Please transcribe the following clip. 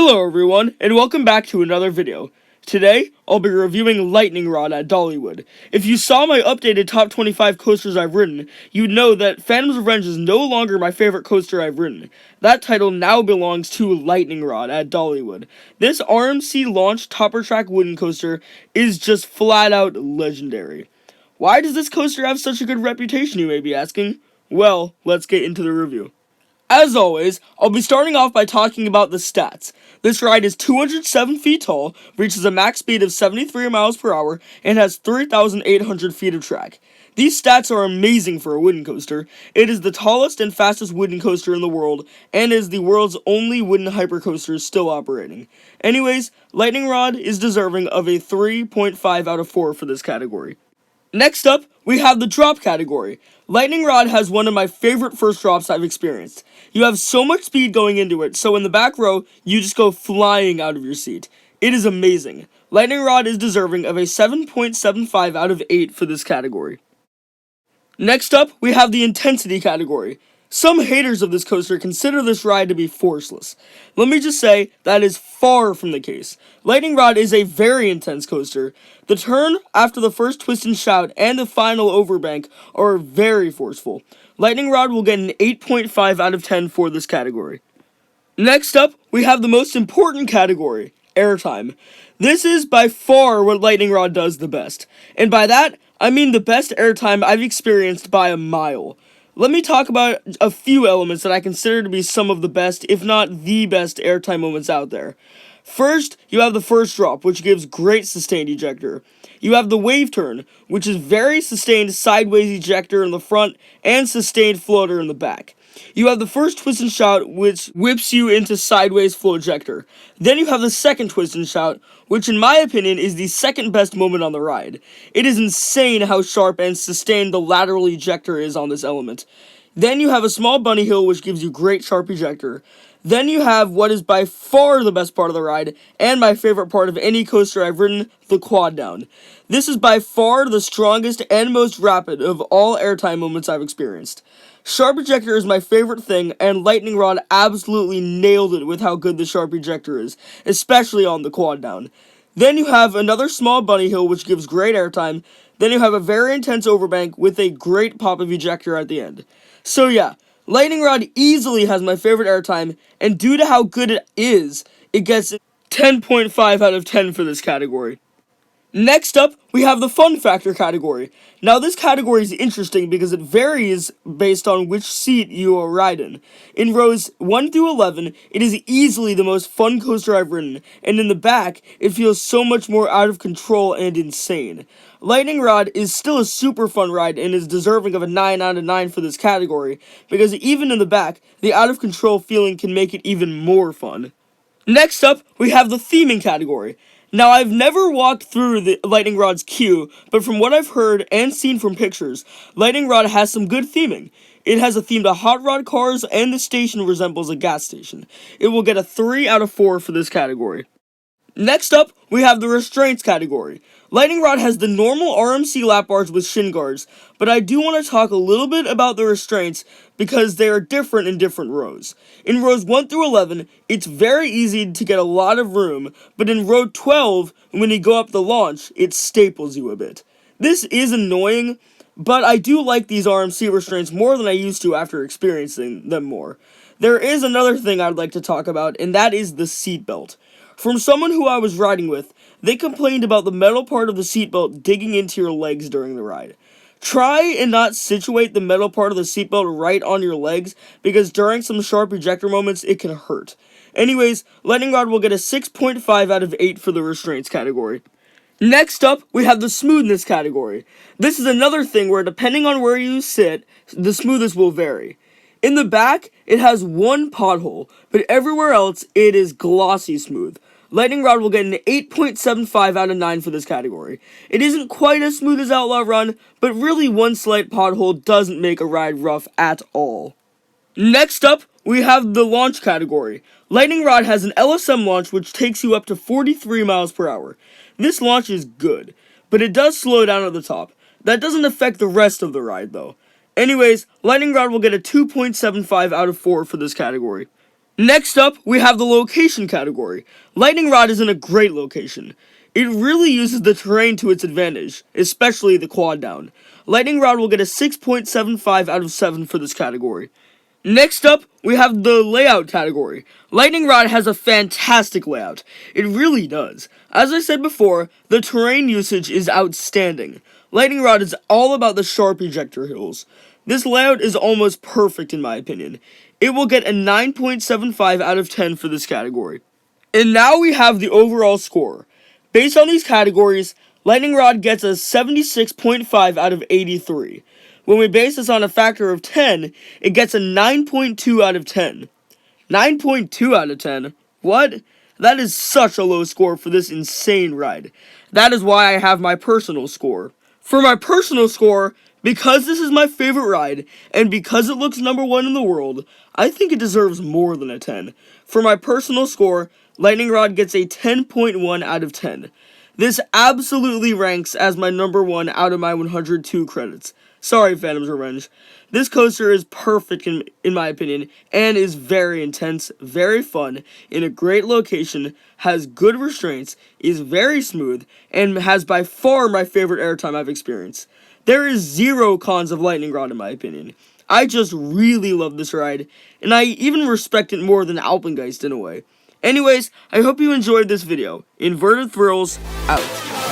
Hello everyone, and welcome back to another video. Today, I'll be reviewing Lightning Rod at Dollywood. If you saw my updated top 25 coasters I've ridden, you'd know that Phantom's Revenge is no longer my favorite coaster I've ridden. That title now belongs to Lightning Rod at Dollywood. This RMC launched topper track wooden coaster is just flat out legendary. Why does this coaster have such a good reputation, you may be asking? Well, let's get into the review. As always, I'll be starting off by talking about the stats. This ride is 207 feet tall, reaches a max speed of 73 miles per hour, and has 3,800 feet of track. These stats are amazing for a wooden coaster. It is the tallest and fastest wooden coaster in the world, and is the world's only wooden hypercoaster still operating. Anyways, Lightning Rod is deserving of a 3.5 out of 4 for this category. Next up, we have the drop category. Lightning Rod has one of my favorite first drops I've experienced. You have so much speed going into it, so in the back row, you just go flying out of your seat. It is amazing. Lightning Rod is deserving of a 7.75 out of 8 for this category. Next up, we have the intensity category. Some haters of this coaster consider this ride to be forceless. Let me just say, that is far from the case. Lightning Rod is a very intense coaster. The turn after the first twist and shout and the final overbank are very forceful. Lightning Rod will get an 8.5 out of 10 for this category. Next up, we have the most important category, Airtime. This is by far what Lightning Rod does the best. And by that, I mean the best airtime I've experienced by a mile. Let me talk about a few elements that I consider to be some of the best, if not the best, airtime moments out there. First, you have the first drop, which gives great sustained ejector. You have the wave turn, which is very sustained sideways ejector in the front and sustained floater in the back. You have the first twist and shout, which whips you into sideways flow ejector. Then you have the second twist and shout, which in my opinion is the second best moment on the ride. It is insane how sharp and sustained the lateral ejector is on this element. Then you have a small bunny hill, which gives you great sharp ejector. Then you have what is by far the best part of the ride, and my favorite part of any coaster I've ridden, the quad down. This is by far the strongest and most rapid of all airtime moments I've experienced. Sharp ejector is my favorite thing, and Lightning Rod absolutely nailed it with how good the sharp ejector is, especially on the quad down. Then you have another small bunny hill, which gives great airtime. Then you have a very intense overbank with a great pop of ejector at the end. So yeah, Lightning Rod easily has my favorite airtime, and due to how good it is, it gets 10.5 out of 10 for this category. Next up, we have the fun factor category. Now this category is interesting because it varies based on which seat you are riding. In rows 1 through 11, it is easily the most fun coaster I've ridden, and in the back, it feels so much more out of control and insane. Lightning Rod is still a super fun ride and is deserving of a 9 out of 9 for this category, because even in the back, the out of control feeling can make it even more fun. Next up, we have the theming category. Now, I've never walked through the Lightning Rod's queue, but from what I've heard and seen from pictures, Lightning Rod has some good theming. It has a theme to hot rod cars, and the station resembles a gas station. It will get a 3 out of 4 for this category. Next up, we have the Restraints category. Lightning Rod has the normal RMC lap bars with shin guards, but I do want to talk a little bit about the Restraints because they are different in different rows. In rows 1 through 11, it's very easy to get a lot of room, but in row 12, when you go up the launch, it staples you a bit. This is annoying, but I do like these RMC Restraints more than I used to after experiencing them more. There is another thing I'd like to talk about, and that is the seatbelt. From someone who I was riding with, they complained about the metal part of the seatbelt digging into your legs during the ride. Try and not situate the metal part of the seatbelt right on your legs, because during some sharp ejector moments, it can hurt. Anyways, Lightning Rod will get a 6.5 out of 8 for the Restraints category. Next up, we have the Smoothness category. This is another thing where depending on where you sit, the smoothness will vary. In the back, it has one pothole, but everywhere else, it is glossy smooth. Lightning Rod will get an 8.75 out of 9 for this category. It isn't quite as smooth as Outlaw Run, but really one slight pothole doesn't make a ride rough at all. Next up, we have the launch category. Lightning Rod has an LSM launch which takes you up to 43 miles per hour. This launch is good, but it does slow down at the top. That doesn't affect the rest of the ride though. Anyways, Lightning Rod will get a 2.75 out of 4 for this category. Next up, we have the location category. Lightning Rod is in a great location. It really uses the terrain to its advantage, especially the quad down. Lightning Rod will get a 6.75 out of 7 for this category. Next up, we have the layout category. Lightning Rod has a fantastic layout. It really does. As I said before, the terrain usage is outstanding. Lightning Rod is all about the sharp ejector hills. This layout is almost perfect in my opinion. It will get a 9.75 out of 10 for this category. And now we have the overall score. Based on these categories, Lightning Rod gets a 76.5 out of 83. When we base this on a factor of 10, it gets a 9.2 out of 10. 9.2 out of 10? What? That is such a low score for this insane ride. That is why I have my personal score. For my personal score, because this is my favorite ride, and because it looks number 1 in the world, I think it deserves more than a 10. For my personal score, Lightning Rod gets a 10.1 out of 10. This absolutely ranks as my number 1 out of my 102 credits. Sorry, Phantom's Revenge. This coaster is perfect in my opinion, and is very intense, very fun, in a great location, has good restraints, is very smooth, and has by far my favorite airtime I've experienced. There is zero cons of Lightning Rod in my opinion. I just really love this ride, and I even respect it more than Alpengeist in a way. Anyways, I hope you enjoyed this video. Inverted Thrills, out.